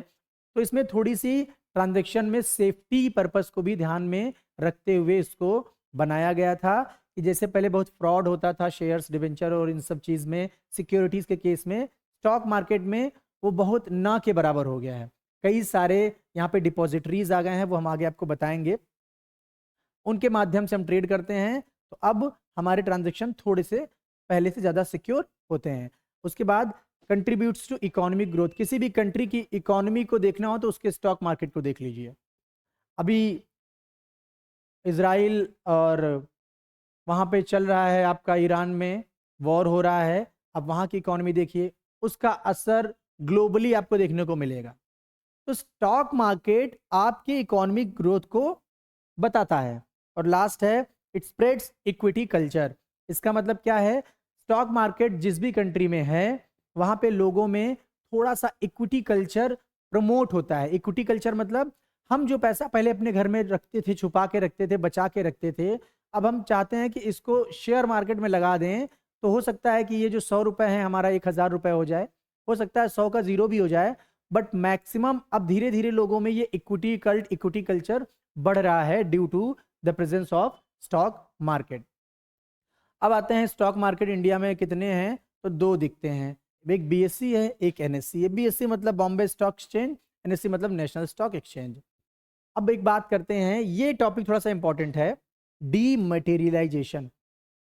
तो इसमें थोड़ी सी ट्रांजेक्शन में सेफ्टी पर्पस को भी ध्यान में रखते हुए इसको बनाया गया था। कि जैसे पहले बहुत फ्रॉड होता था शेयर्स, डिवेंचर और इन सब चीज़ में, सिक्योरिटीज़ के केस में, स्टॉक मार्केट में वो बहुत ना के बराबर हो गया है। कई सारे यहाँ पे डिपॉजिटरीज आ गए हैं, वो हम आगे आपको बताएंगे, उनके माध्यम से हम ट्रेड करते हैं। तो अब हमारे ट्रांजेक्शन थोड़े से पहले से ज़्यादा सिक्योर होते हैं। उसके बाद कंट्रीब्यूट्स टू इकोनॉमिक ग्रोथ। किसी भी कंट्री की इकोनॉमी को देखना हो तो उसके स्टॉक मार्केट को देख लीजिए। अभी इजराइल और वहाँ पे चल रहा है, आपका ईरान में वॉर हो रहा है, अब वहाँ की इकोनॉमी देखिए, उसका असर ग्लोबली आपको देखने को मिलेगा। तो स्टॉक मार्केट आपकी इकोनॉमिक ग्रोथ को बताता है। और लास्ट है, इट स्प्रेड्स इक्विटी कल्चर। इसका मतलब क्या है? स्टॉक मार्केट जिस भी कंट्री में है वहाँ पे लोगों में थोड़ा सा इक्विटी कल्चर प्रमोट होता है। इक्विटी कल्चर मतलब हम जो पैसा पहले अपने घर में रखते थे, छुपा के रखते थे, बचा के रखते थे, अब हम चाहते हैं कि इसको शेयर मार्केट में लगा दें। तो हो सकता है कि ये जो 100 रुपये है हमारा 1000 रुपये हो जाए, हो सकता है 100 का जीरो भी हो जाए, बट मैक्सिमम अब धीरे धीरे लोगों में ये इक्विटी कल्चर बढ़ रहा है due to the presence of stock market. अब आते हैं स्टॉक मार्केट इंडिया में कितने हैं, तो 2 दिखते हैं, एक बीएससी है, एक एनएससी है। बीएससी मतलब बॉम्बे स्टॉक एक्सचेंज, एनएससी मतलब नेशनल स्टॉक एक्सचेंज। अब एक बात करते हैं, ये टॉपिक थोड़ा सा इंपॉर्टेंट है, डीमटेरियलाइजेशन।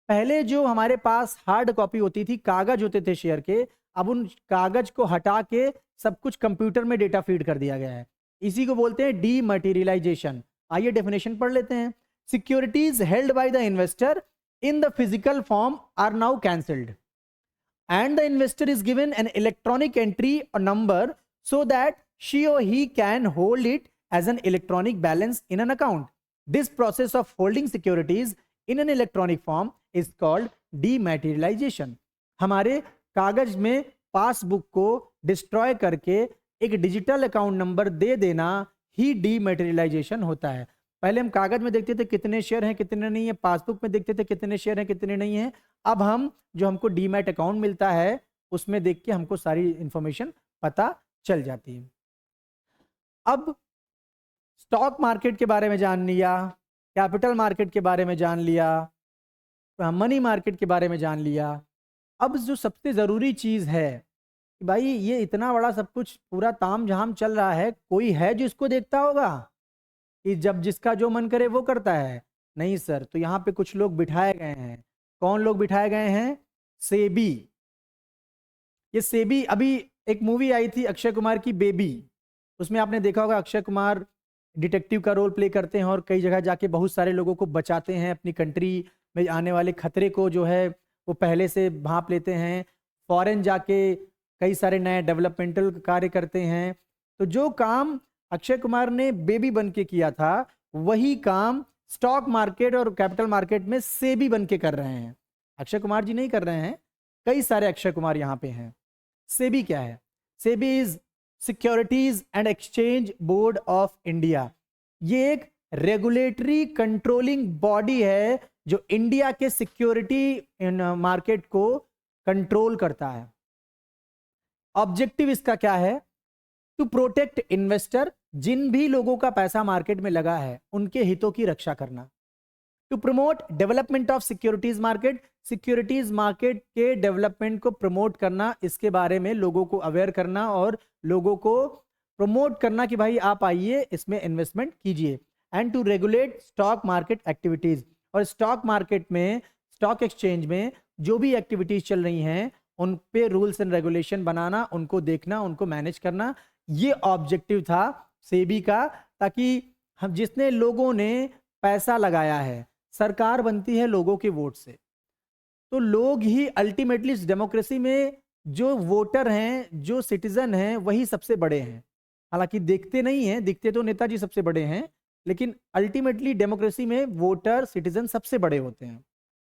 पहले जो हमारे पास हार्ड कॉपी होती थी, कागज होते थे शेयर के, अब उन कागज को हटा के सब कुछ कंप्यूटर में डेटा फीड कर दिया गया है, इसी को बोलते हैं डीमटेरियलाइजेशन। आइए डेफिनेशन पढ़ लेते हैं। Securities held by the investor in the physical form are now cancelled and the investor is given an electronic entry or number so that she or he can hold it as an electronic balance in an account. This process of holding securities in an electronic form is called dematerialization. हमारे कागज में पासबुक को डिस्ट्रॉय करके एक डिजिटल अकाउंट नंबर दे देना ही डीमटेरियलाइजेशन होता है। पहले हम कागज में देखते थे कितने शेयर हैं कितने नहीं है, पासबुक में देखते थे कितने शेयर हैं कितने नहीं है। अब हम जो हमको डीमैट अकाउंट मिलता है उसमें देख के हमको सारी इंफॉर्मेशन पता चल जाती है। अब स्टॉक मार्केट के बारे में जान लिया, कैपिटल मार्केट के बारे में जान लिया, मनी मार्केट के बारे में जान लिया। अब जो सबसे ज़रूरी चीज़ है कि भाई ये इतना बड़ा सब कुछ पूरा ताम झाम चल रहा है, कोई है जो इसको देखता होगा कि जब जिसका जो मन करे वो करता है? नहीं सर। तो यहाँ पे कुछ लोग बिठाए गए हैं। कौन लोग बिठाए गए हैं? सेबी। ये सेबी, अभी एक मूवी आई थी अक्षय कुमार की बेबी, उसमें आपने देखा होगा अक्षय कुमार डिटेक्टिव का रोल प्ले करते हैं और कई जगह जाके बहुत सारे लोगों को बचाते हैं, अपनी कंट्री में आने वाले खतरे को जो है वो पहले से भांप लेते हैं, फॉरेन जाके कई सारे नए डेवलपमेंटल कार्य करते हैं। तो जो काम अक्षय कुमार ने बेबी बन के किया था वही काम स्टॉक मार्केट और कैपिटल मार्केट में सेबी बन के कर रहे हैं। अक्षय कुमार जी नहीं कर रहे हैं, कई सारे अक्षय कुमार यहाँ पे हैं। सेबी क्या है? SEBI is securities and exchange board of India. ये एक रेगुलेटरी कंट्रोलिंग बॉडी है जो इंडिया के सिक्योरिटी मार्केट को कंट्रोल करता है। ऑब्जेक्टिव इसका क्या है? टू प्रोटेक्ट इन्वेस्टर, जिन भी लोगों का पैसा मार्केट में लगा है उनके हितों की रक्षा करना। To promote development of securities market, securities market के डेवलपमेंट को प्रमोट करना, इसके बारे में लोगों को अवेयर करना और लोगों को प्रमोट करना कि भाई आप आइए इसमें इन्वेस्टमेंट कीजिए। And to regulate stock market activities, और स्टॉक मार्केट में, स्टॉक एक्सचेंज में जो भी एक्टिविटीज चल रही हैं उन पे रूल्स एंड रेगुलेशन बनाना, उनको देखना, उनको मैनेज करना, ये ऑब्जेक्टिव था सेबी का, ताकि हम जितने लोगों ने पैसा लगाया है, सरकार बनती है लोगों के वोट से, तो लोग ही अल्टीमेटली इस डेमोक्रेसी में जो वोटर हैं, जो सिटीजन हैं, वही सबसे बड़े हैं। हालांकि देखते नहीं हैं, दिखते तो नेताजी सबसे बड़े हैं, लेकिन अल्टीमेटली डेमोक्रेसी में वोटर सिटीजन सबसे बड़े होते हैं।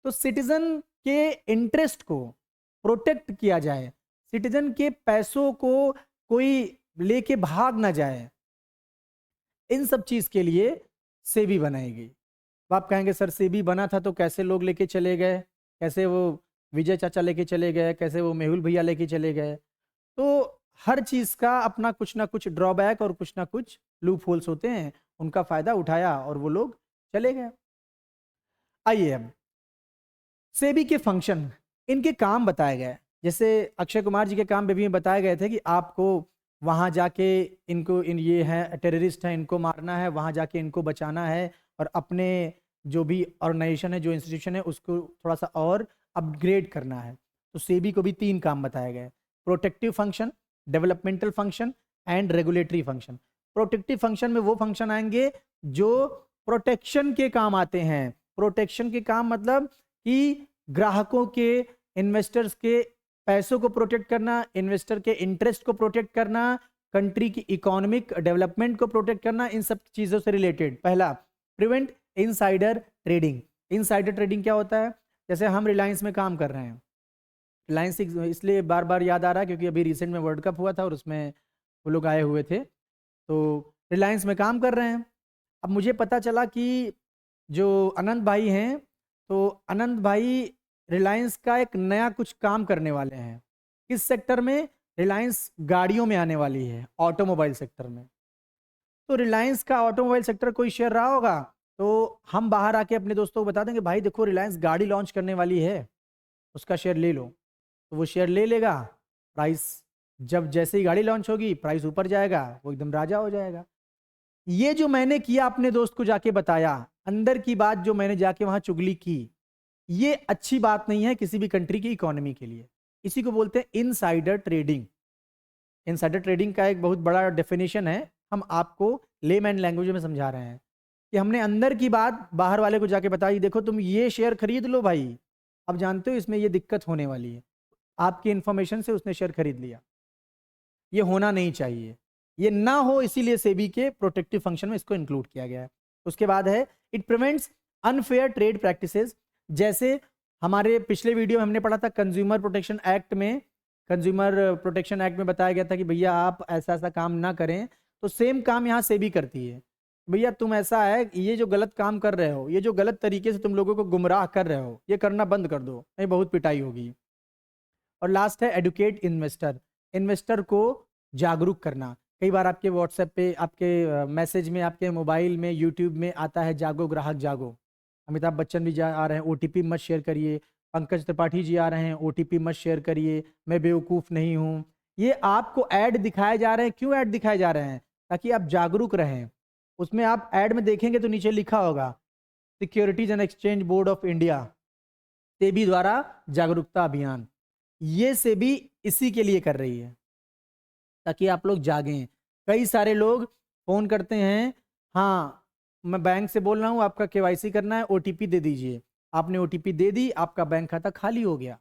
तो सिटीजन के इंटरेस्ट को प्रोटेक्ट किया जाए, सिटीजन के पैसों को कोई लेके भाग ना जाए, इन सब चीज के लिए सेबी बनाई गई। अब आप कहेंगे सर सेबी बना था तो कैसे लोग लेके चले गए, कैसे वो विजय चाचा लेके चले गए, कैसे वो मेहुल भैया लेके चले गए? तो हर चीज का अपना कुछ ना कुछ ड्रॉबैक और कुछ ना कुछ लूप होल्स होते हैं, उनका फायदा उठाया और वो लोग चले गए। आइए अब सेबी के फंक्शन, इनके काम बताए गए। जैसे अक्षय कुमार जी के काम में भी बताए गए थे कि आपको वहां जाके इनको ये है टेररिस्ट हैं, इनको मारना है, वहां जाके इनको बचाना है, और अपने जो भी ऑर्गेनाइजेशन है, जो इंस्टीट्यूशन है, उसको थोड़ा सा और अपग्रेड करना है। तो सेबी को भी 3 काम बताए गए: protective function, developmental function and regulatory function. Protective function में वो फंक्शन आएंगे जो प्रोटेक्शन के काम आते हैं। प्रोटेक्शन के काम मतलब कि ग्राहकों के, इन्वेस्टर्स के पैसों को प्रोटेक्ट करना, इन्वेस्टर के इंटरेस्ट को प्रोटेक्ट करना, कंट्री की इकोनॉमिक डेवलपमेंट को प्रोटेक्ट करना, इन सब चीज़ों से रिलेटेड। पहला, prevent insider trading. Insider trading क्या होता है? जैसे हम रिलायंस में काम कर रहे हैं, रिलायंस इसलिए बार बार याद आ रहा है क्योंकि अभी रिसेंट में वर्ल्ड कप हुआ था और उसमें वो लोग आए हुए थे, तो रिलायंस में काम कर रहे हैं। अब मुझे पता चला कि जो अनंत भाई हैं, तो अनंत भाई रिलायंस का एक नया कुछ काम करने वाले हैं। किस सेक्टर में? रिलायंस गाड़ियों में आने वाली है, ऑटोमोबाइल सेक्टर में। तो रिलायंस का ऑटोमोबाइल सेक्टर कोई शेयर रहा होगा, तो हम बाहर आके अपने दोस्तों को बता देंगे भाई देखो रिलायंस गाड़ी लॉन्च करने वाली है, उसका शेयर ले लो। तो वो शेयर ले लेगा, प्राइस जब जैसे ही गाड़ी लॉन्च होगी प्राइस ऊपर जाएगा, वो एकदम राजा हो जाएगा। ये जो मैंने किया, अपने दोस्त को जाके बताया, अंदर की बात जो मैंने जाके वहां चुगली की, ये अच्छी बात नहीं है किसी भी कंट्री की इकोनॉमी के लिए। इसी को बोलते हैं इनसाइडर ट्रेडिंग। इनसाइडर ट्रेडिंग का एक बहुत बड़ा डेफिनेशन है, हम आपको लेमैन लैंग्वेज में समझा रहे हैं कि हमने अंदर की बात बाहर वाले को जाके बताई, देखो तुम ये शेयर खरीद लो भाई, अब जानते हो इसमें ये दिक्कत होने वाली है। आपकी इंफॉर्मेशन से उसने शेयर खरीद लिया, ये होना नहीं चाहिए, ये ना हो, इसीलिए सेबी के प्रोटेक्टिव फंक्शन में इसको इंक्लूड किया गया है। उसके बाद है it prevents unfair trade practices. जैसे हमारे पिछले वीडियो में हमने पढ़ा था कंज्यूमर प्रोटेक्शन एक्ट में, कंज्यूमर प्रोटेक्शन एक्ट में बताया गया था कि भैया आप ऐसा ऐसा काम ना करें, तो सेम काम यहाँ सेबी करती है। भैया तुम ऐसा है, ये जो गलत काम कर रहे हो, ये जो गलत तरीके से तुम लोगों को गुमराह कर रहे हो, ये करना बंद कर दो, नहीं बहुत पिटाई होगी। और लास्ट है एडुकेट इन्वेस्टर। इन्वेस्टर को जागरूक करना। कई बार आपके व्हाट्सएप पे, आपके मैसेज में, आपके मोबाइल में, यूट्यूब में आता है जागो ग्राहक जागो। अमिताभ बच्चन भी आ रहे हैं, ओटीपी मत शेयर करिए। पंकज त्रिपाठी जी आ रहे हैं, ओटीपी मत शेयर करिए, मैं बेवकूफ़ नहीं हूँ। ये आपको ऐड दिखाए जा रहे हैं। क्यों ऐड दिखाए जा रहे हैं? ताकि आप जागरूक रहें। उसमें आप ऐड में देखेंगे तो नीचे लिखा होगा securities and exchange board of India, SEBI द्वारा जागरूकता अभियान। ये सेबी इसी के लिए कर रही है ताकि आप लोग जागें। कई सारे लोग फोन करते हैं, हाँ मैं बैंक से बोल रहा हूँ, आपका केवाईसी करना है, ओटीपी दे दीजिए। आपने ओटीपी दे दी, आपका बैंक खाता खाली हो गया।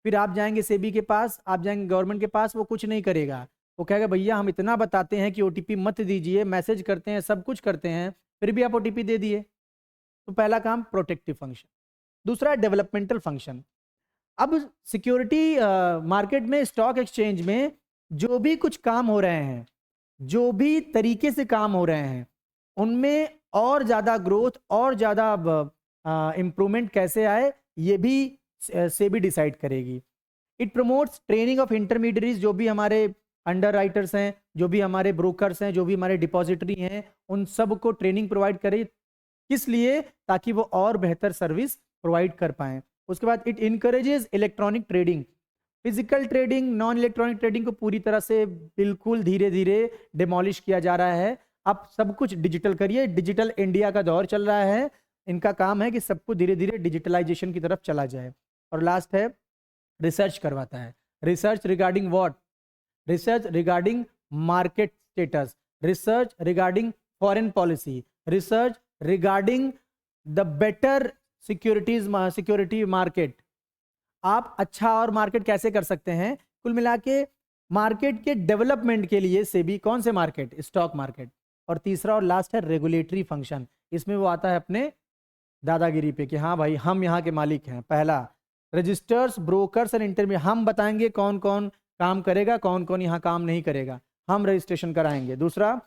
फिर आप जाएंगे सेबी के पास, आप जाएंगे गवर्नमेंट के पास, वो कुछ नहीं करेगा। वो कहेगा भैया हम इतना बताते हैं कि ओटीपी मत दीजिए, मैसेज करते हैं, सब कुछ करते हैं, फिर भी आप ओटीपी दे दिए। तो पहला काम प्रोटेक्टिव फंक्शन। दूसरा डेवलपमेंटल फंक्शन। अब सिक्योरिटी मार्केट में, स्टॉक एक्सचेंज में जो भी कुछ काम हो रहे हैं, जो भी तरीके से काम हो रहे हैं, उनमें और ज़्यादा ग्रोथ और ज़्यादा इम्प्रूवमेंट कैसे आए, ये भी सेबी डिसाइड करेगी। It promotes training of intermediaries. जो भी हमारे अंडर राइटर्स हैं, जो भी हमारे ब्रोकर्स हैं, जो भी हमारे डिपॉजिटरी हैं, उन सब को ट्रेनिंग प्रोवाइड करे। किस लिए? ताकि वो और बेहतर सर्विस प्रोवाइड कर पाएँ। उसके बाद it encourages electronic trading. Physical trading, non electronic trading को पूरी तरह से बिल्कुल धीरे धीरे डिमोलिश किया जा रहा है। अब सब कुछ डिजिटल करिए, डिजिटल इंडिया का दौर चल रहा है। इनका काम है कि सब कुछ धीरे धीरे डिजिटलाइजेशन की तरफ चला जाए। और लास्ट है रिसर्च करवाता है। Research regarding what? Research regarding market status. Research regarding foreign policy, research regarding the better security market. आप अच्छा और मार्केट कैसे कर सकते हैं, कुल मिला के मार्केट के डेवलपमेंट के लिए सेबी, कौन से मार्केट, स्टॉक मार्केट। और तीसरा और लास्ट है रेगुलेटरी फंक्शन, इसमें वो आता है अपने दादागिरी पे कि हाँ भाई हम यहाँ के मालिक हैं। पहला रजिस्टर्स, ब्रोकर्स एंड इंटरमीडिएट, हम बताएंगे कौन कौन काम करेगा, कौन कौन यहाँ काम नहीं करेगा, हम रजिस्ट्रेशन कराएंगे। दूसरा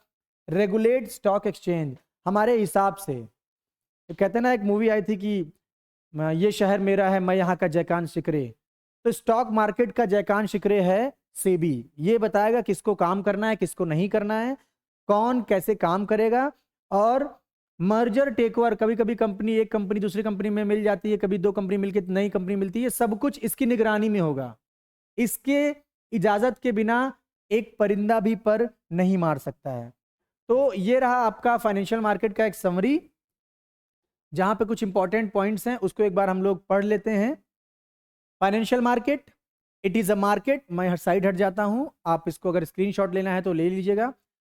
रेगुलेट स्टॉक एक्सचेंज, हमारे हिसाब से। तो कहते हैं ना, एक मूवी आई थी कि ये शहर मेरा है, मैं यहाँ का जयकान शिकरे। तो स्टॉक मार्केट का जयकान शिकरे है सेबी, ये बताएगा किसको काम करना है, किसको नहीं करना है, कौन कैसे काम करेगा। और मर्जर टेक ओवर, कभी कभी कंपनी, एक कंपनी दूसरी कंपनी में मिल जाती है, कभी दो कंपनी मिलकर नई कंपनी मिलती है, सब कुछ इसकी निगरानी में होगा। इसके इजाजत के बिना एक परिंदा भी पर नहीं मार सकता है। तो ये रहा आपका फाइनेंशियल मार्केट का एक समरी, जहां पे कुछ इंपॉर्टेंट पॉइंट्स हैं उसको एक बार हम लोग पढ़ लेते हैं। Financial market, it is a market, मैं हर साइड हट जाता हूं, आप इसको अगर स्क्रीनशॉट लेना है तो ले लीजिएगा।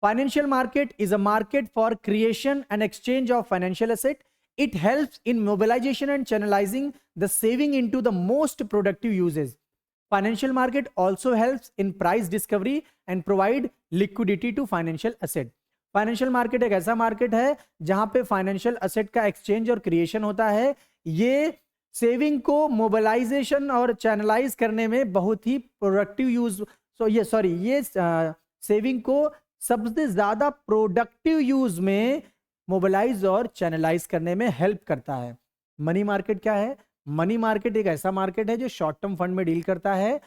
Financial market is a market for creation and exchange of financial asset. It helps in mobilisation and channelising the saving into the most productive uses. Financial market also helps in price discovery and provide liquidity to financial asset. Financial market एक ऐसा मार्केट है जहां पे फाइनेंशियल असेट का एक्सचेंज और क्रिएशन होता है। ये सेविंग को मोबिलाइजेशन और चैनलाइज करने में बहुत ही प्रोडक्टिव यूज, ये सेविंग को सबसे ज्यादा प्रोडक्टिव यूज में मोबिलाइज और चैनलाइज करने में हेल्प करता है। मनी मार्केट क्या है? मनी मार्केट एक ऐसा मार्केट है जो शॉर्ट टर्म फंड में डील करता है।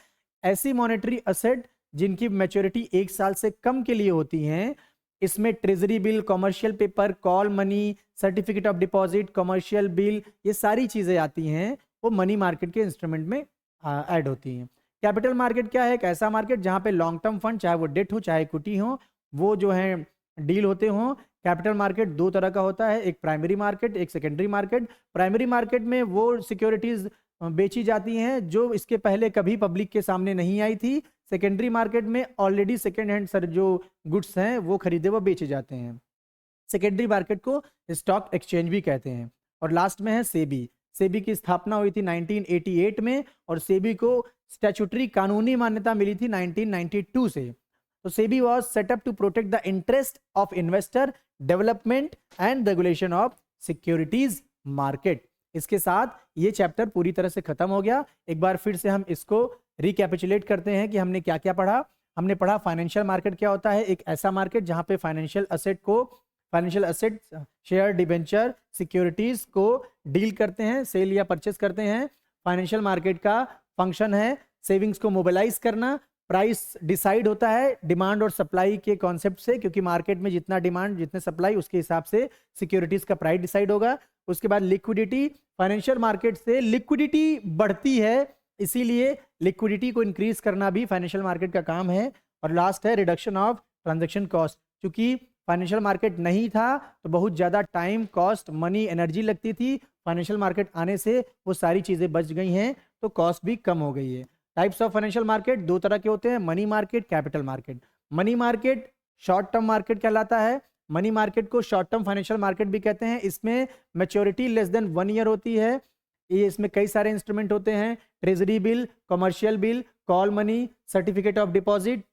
ऐसी मॉनेटरी असेट जिनकी मैच्योरिटी 1 साल से कम के लिए होती हैं, इसमें treasury bill, commercial paper, call money, certificate of deposit, commercial bill, ये सारी चीजें आती हैं, वो मनी मार्केट के इंस्ट्रूमेंट में ऐड होती हैं। कैपिटल मार्केट क्या है? एक ऐसा मार्केट जहां पे लॉन्ग टर्म फंड, चाहे वो डेट हो चाहे इक्विटी हो, वो जो है डील होते हों। कैपिटल मार्केट 2 तरह का होता है, एक प्राइमरी मार्केट, एक सेकेंडरी मार्केट। प्राइमरी मार्केट में वो सिक्योरिटीज बेची जाती हैं जो इसके पहले कभी पब्लिक के सामने नहीं आई थी। सेकेंडरी मार्केट में ऑलरेडी सेकेंड हैंड जो गुड्स हैं वो खरीदे व बेचे जाते हैं। सेकेंडरी मार्केट को स्टॉक एक्सचेंज भी कहते हैं। और लास्ट में है सेबी। सेबी की स्थापना हुई थी 1988 में और सेबी को स्टैट्यूटरी कानूनी मान्यता मिली थी 1992 से। तो SEBI was set up to protect the interest of investor, development and regulation of securities market. इसके साथ ये चैप्टर पूरी तरह से खत्म हो गया। एक बार फिर से हम इसको रिकैपिचुलेट करते हैं कि हमने क्या क्या पढ़ा। हमने पढ़ा फाइनेंशियल मार्केट क्या होता है, एक ऐसा मार्केट जहां पे financial asset, share, debenture, securities को डील करते हैं, सेल या परचेस करते हैं। फाइनेंशियल मार्केट का फंक्शन है सेविंग्स को मोबिलाइज करना। प्राइस डिसाइड होता है डिमांड और सप्लाई के कॉन्सेप्ट से, क्योंकि मार्केट में जितना डिमांड जितने सप्लाई उसके हिसाब से सिक्योरिटीज का प्राइस डिसाइड होगा। उसके बाद लिक्विडिटी, फाइनेंशियल मार्केट से लिक्विडिटी बढ़ती है, इसीलिए लिक्विडिटी को इंक्रीज करना भी फाइनेंशियल मार्केट का काम है। और लास्ट है रिडक्शन ऑफ ट्रांजैक्शन कॉस्ट। क्योंकि फाइनेंशियल मार्केट नहीं था तो बहुत ज़्यादा टाइम, कॉस्ट, मनी, एनर्जी लगती थी। फाइनेंशियल मार्केट आने से वो सारी चीज़ें बच गई हैं, तो कॉस्ट भी कम हो गई है। टाइप्स ऑफ फाइनेंशियल मार्केट 2 तरह के होते हैं, money market, capital market. Money market short term market कहलाता है। मनी मार्केट को शॉर्ट टर्म फाइनेंशियल मार्केट भी कहते हैं। इसमें मैच्योरिटी लेस देन 1 ईयर होती है। ये इसमें कई सारे इंस्ट्रूमेंट होते हैं, treasury bill, commercial bill, call money, certificate of deposit,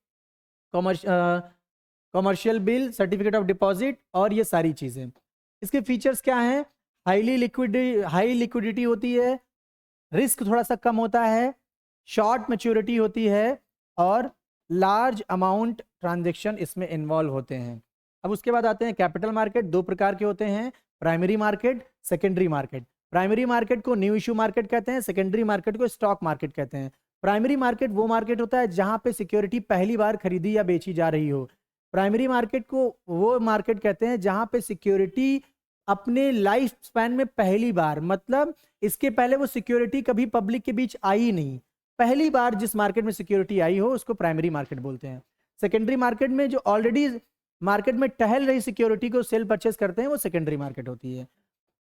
commercial bill, certificate of deposit, और ये सारी चीज़ें। इसके फीचर्स क्या हैं? हाई लिक्विडिटी होती है, रिस्क थोड़ा सा कम होता है, शॉर्ट मैच्योरिटी होती है, और लार्ज अमाउंट ट्रांजैक्शन इसमें इन्वॉल्व होते हैं। अब उसके बाद आते हैं कैपिटल मार्केट। 2 प्रकार के होते हैं, primary market, secondary market. Primary market को न्यू इश्यू मार्केट कहते हैं, सेकेंडरी मार्केट को स्टॉक मार्केट कहते हैं। प्राइमरी मार्केट वो मार्केट होता है जहां पे सिक्योरिटी पहली बार खरीदी या बेची जा रही हो। प्राइमरी मार्केट को वो मार्केट कहते हैं जहां पे सिक्योरिटी अपने लाइफ स्पैन में पहली बार, मतलब इसके पहले वो सिक्योरिटी कभी पब्लिक के बीच आई नहीं, पहली बार जिस मार्केट में सिक्योरिटी आई हो उसको प्राइमरी मार्केट बोलते हैं। सेकेंडरी मार्केट में जो ऑलरेडी मार्केट में टहल रही सिक्योरिटी को सेल परचेस करते हैं, वो सेकेंडरी मार्केट होती है।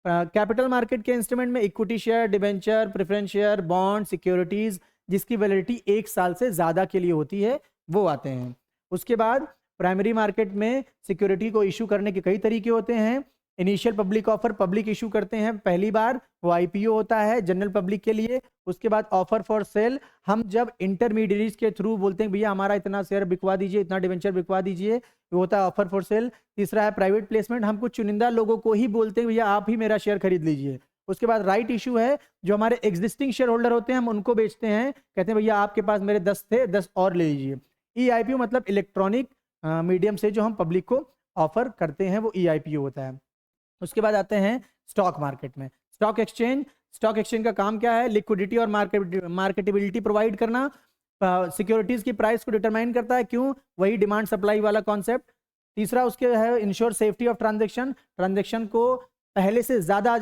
कैपिटल मार्केट के इंस्ट्रूमेंट में equity share, debenture, preference share, bond, securities जिसकी वैलिडिटी 1 साल से ज्यादा के लिए होती है, वो आते हैं। उसके बाद प्राइमरी मार्केट में सिक्योरिटी को इशू करने के कई तरीके होते हैं। Initial public offer, public issue करते हैं पहली बार, वो आईपीओ होता है जनरल पब्लिक के लिए। उसके बाद ऑफर फॉर सेल, हम जब इंटरमीडिएरीज के थ्रू बोलते हैं भैया हमारा इतना शेयर बिकवा दीजिए, इतना डिवेंचर बिकवा दीजिए, वो होता है ऑफर फॉर सेल। तीसरा है प्राइवेट प्लेसमेंट, हम कुछ चुनिंदा लोगों को ही बोलते हैं भैया आप ही मेरा शेयर खरीद लीजिए। उसके बाद राइट इशू है, जो हमारे एग्जिस्टिंग शेयर होल्डर होते हैं हम उनको बेचते हैं, कहते हैं भैया आपके पास मेरे 10 थे 10 और ले लीजिए। ईआईपीओ मतलब इलेक्ट्रॉनिक मीडियम से जो हम पब्लिक को ऑफर करते हैं वो ईआईपीओ होता है। उसके बाद आते हैं स्टॉक मार्केट में। स्टॉक एक्सचेंज, स्टॉक एक्सचेंज का काम क्या है? लिक्विडिटी और मार्केटेबिलिटी प्रोवाइड करना, सिक्योरिटीज की प्राइस को डिटरमाइन करता है। क्यों? वही डिमांड सप्लाई वाला कॉन्सेप्ट। तीसरा उसके है ensure safety of transaction, transaction को पहले से ज्यादा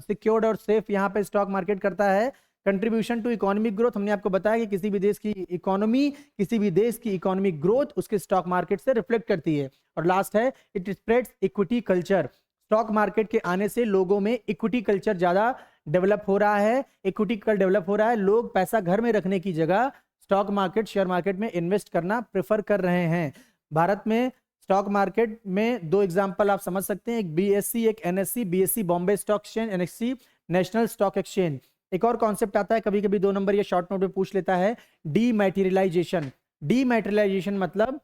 सिक्योर्ड और सेफ यहाँ पे स्टॉक मार्केट करता है। कंट्रीब्यूशन टू इकोनॉमिक ग्रोथ, हमने आपको बताया कि किसी भी देश की इकोनॉमी, किसी भी देश की इकोनॉमिक ग्रोथ उसके स्टॉक मार्केट से रिफ्लेक्ट करती है। और लास्ट है it spreads equity culture, stock market के आने से लोगों में इक्विटी कल्चर ज्यादा डेवलप हो रहा है। इक्विटी कल्चर डेवलप हो रहा है, लोग पैसा घर में रखने की जगह स्टॉक मार्केट, शेयर मार्केट में इन्वेस्ट करना प्रेफर कर रहे हैं। भारत में स्टॉक मार्केट में दो एग्जांपल आप समझ सकते हैं, एक बीएससी एक NSC. BSc Bombay stock exchange, NSC national stock exchange. एक और कॉन्सेप्ट आता है, कभी कभी 2 नंबर या शॉर्ट नोट में पूछ लेता है, डीमैटेरियलाइजेशन। डीमैटेरियलाइजेशन मतलब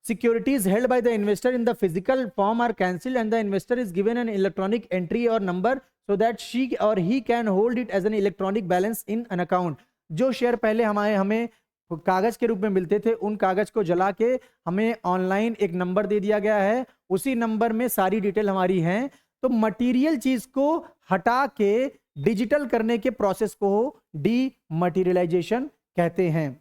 securities held by the investor in the physical form are cancelled and the investor is given an electronic entry or number so that she or he can hold it as an electronic balance in an account। जो शेयर पहले हमें कागज के रूप में मिलते थे, उन कागज को जला के हमें ऑनलाइन एक नंबर दे दिया गया है, उसी नंबर में सारी डिटेल हमारी है। तो मटेरियल चीज को हटा के डिजिटल करने के प्रोसेस को डीमटेरियलाइजेशन कहते हैं।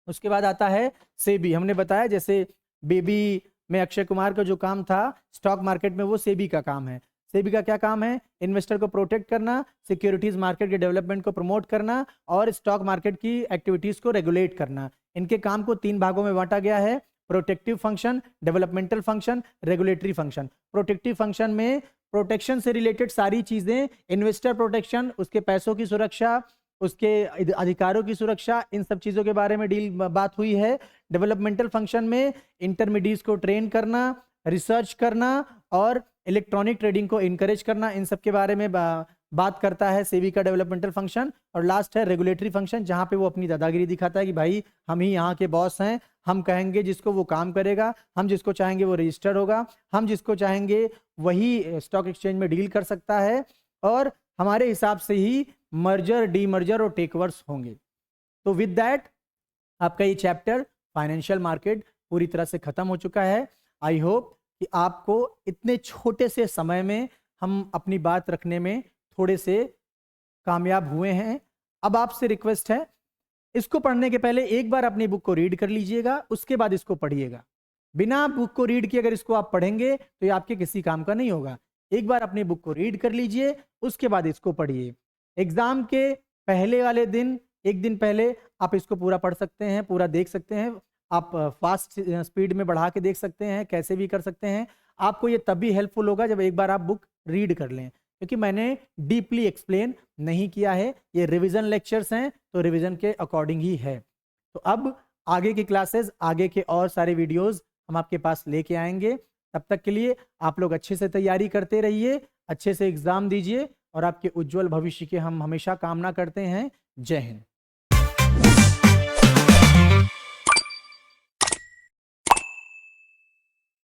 उसके बाद आता है सेबी। हमने बताया जैसे बेबी में अक्षय कुमार का जो काम था स्टॉक मार्केट में, वो सेबी का काम है। सेबी का क्या काम है? इन्वेस्टर को प्रोटेक्ट करना, सिक्योरिटीज मार्केट के डेवलपमेंट को प्रमोट करना और स्टॉक मार्केट की एक्टिविटीज को रेगुलेट करना। इनके काम को 3 भागों में बांटा गया है, protective function, developmental function, regulatory function. Protective function में प्रोटेक्शन से रिलेटेड सारी चीजें, इन्वेस्टर प्रोटेक्शन, उसके पैसों की सुरक्षा, उसके अधिकारों की सुरक्षा, इन सब चीजों के बारे में बात हुई है। डेवलपमेंटल फंक्शन में इंटरमीडिएट्स को ट्रेन करना, रिसर्च करना और इलेक्ट्रॉनिक ट्रेडिंग को इनकरेज करना, इन सब के बारे में बात करता है सेबी का डेवलपमेंटल फंक्शन। और लास्ट है रेगुलेटरी फंक्शन, जहां पे वो अपनी दादागिरी दिखाता है कि भाई हम ही यहाँ के बॉस हैं, हम कहेंगे जिसको वो काम करेगा, हम जिसको चाहेंगे वो रजिस्टर्ड होगा, हम जिसको चाहेंगे वही स्टॉक एक्सचेंज में डील कर सकता है और हमारे हिसाब से ही मर्जर, डीमर्जर और टेकओवर्स होंगे। तो विद दैट आपका ये चैप्टर फाइनेंशियल मार्केट पूरी तरह से खत्म हो चुका है। आई होप कि आपको इतने छोटे से समय में हम अपनी बात रखने में थोड़े से कामयाब हुए हैं। अब आपसे रिक्वेस्ट है, इसको पढ़ने के पहले एक बार अपनी बुक को रीड कर लीजिएगा, उसके बाद इसको पढ़िएगा। बिना बुक को रीड किए अगर इसको आप पढ़ेंगे तो ये आपके किसी काम का नहीं होगा। एक बार अपनी बुक को रीड कर लीजिए, उसके बाद इसको पढ़िए। एग्जाम के पहले वाले दिन, एक दिन पहले आप इसको पूरा पढ़ सकते हैं, पूरा देख सकते हैं। आप फास्ट स्पीड में बढ़ा के देख सकते हैं, कैसे भी कर सकते हैं। आपको ये तभी हेल्पफुल होगा जब एक बार आप बुक रीड कर लें, क्योंकि मैंने डीपली एक्सप्लेन नहीं किया है, ये रिवीजन लेक्चर्स हैं तो रिवीजन के अकॉर्डिंग ही है। तो अब आगे की क्लासेस, आगे के और सारे वीडियोस हम आपके पास लेके आएंगे। तब तक के लिए आप लोग अच्छे से तैयारी करते रहिए, अच्छे से एग्जाम दीजिए और आपके उज्जवल भविष्य की हम हमेशा कामना करते हैं। जय हिंद।